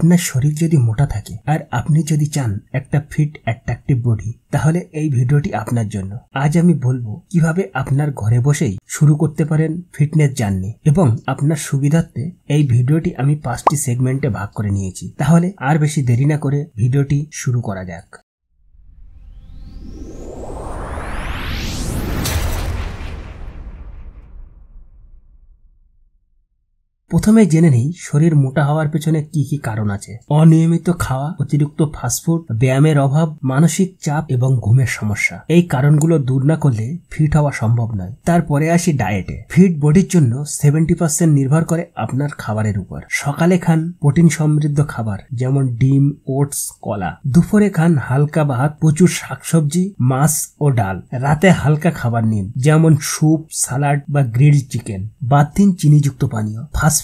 আপনার শরীর যদি মোটা থাকে আর আপনি যদি চান একটা ফিট অ্যাট্রাকটিভ বডি, তাহলে এই ভিডিওটি আপনার জন্য। আজ আমি বলবো কিভাবে আপনার ঘরে বসেই শুরু করতে পারেন ফিটনেস জার্নি, এবং আপনার সুবিধার্থে এই ভিডিওটি আমি 5টি সেগমেন্টে ভাগ করে নিয়েছি। তাহলে আর বেশি দেরি না করে ভিডিওটি শুরু করা যাক। প্রথমে জেনে নেই শরীর মোটা হওয়ার পেছনে কি কি কারণ আছে। অনিয়মিত খাওয়া, অতিরিক্ত ফাস্টফুড, ব্যায়ামের অভাব, মানসিক চাপ এবং ঘুমের সমস্যা। এই কারণগুলো দূর না করলে ফিট হওয়া সম্ভব নয়। তারপরে আসি ডায়েটে। ফিট বডির জন্য 70% নির্ভর করে আপনার খাবারের উপর। সকালে খান প্রোটিন সমৃদ্ধ খাবার যেমন ডিম, ওটস, কলা। দুপুরে খান হালকা ভাত, প্রচুর শাকসবজি, মাছ ও ডাল। রাতে হালকা খাবার নিন যেমন স্যুপ, সালাড বা গ্রিলড চিকেন। বাদ দিন চিনিযুক্ত পানীয়, ফাস্টফুড,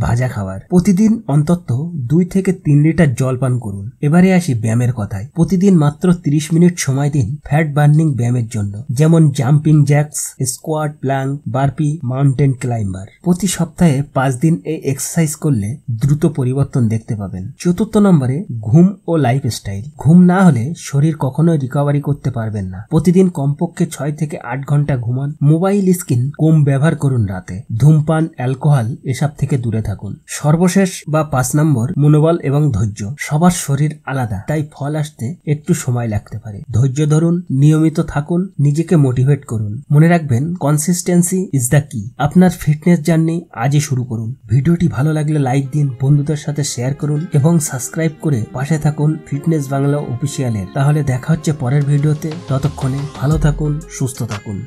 ভাজা খাবার। প্রতিদিন অন্তত 2 থেকে 3 লিটার জল পান করুন। এবারে আসি ব্যায়ামের কথায়। প্রতিদিন মাত্র 30 মিনিট সময় দিন ফ্যাট বার্নিং ব্যায়ামের জন্য, যেমন jumping jacks, squat, plank, burpee, mountain climber. প্রতি সপ্তাহে 5 দিন এই এক্সারসাইজ করলে দ্রুত পরিবর্তন দেখতে পাবেন। চতুর্থ নম্বরে ঘুম ও লাইফস্টাইল। ঘুম না হলে শরীর কখনোই রিকভারি করতে পারবেন না। প্রতিদিন কমপক্ষে 6 থেকে 8 ঘন্টা ঘুমান। মোবাইল স্ক্রিন কম ব্যবহার করুন রাতে। ধূমপান, অ্যালকোহল এসব থেকে দূরে থাকুন। সর্বশেষ বা 5 নম্বর, মনোবল এবং ধৈর্য। সবার শরীর আলাদা, তাই ফল আসতে একটু সময় লাগতে পারে। ধৈর্য ধরুন, নিয়মিত থাকুন, নিজেকে মোটিভেট করুন। মনে রাখবেন, কনসিস্টেন্সি ইজ দ্য কি। আপনার ফিটনেস জার্নি আজই শুরু করুন। ভিডিওটি ভালো লাগলে লাইক দিন, বন্ধুদের সাথে শেয়ার করুন এবং সাবস্ক্রাইব করে পাশে থাকুন ফিটনেস বাংলা অফিসিয়ালের। তাহলে দেখা হচ্ছে পরের ভিডিওতে। ততক্ষণে ভালো থাকুন, সুস্থ থাকুন।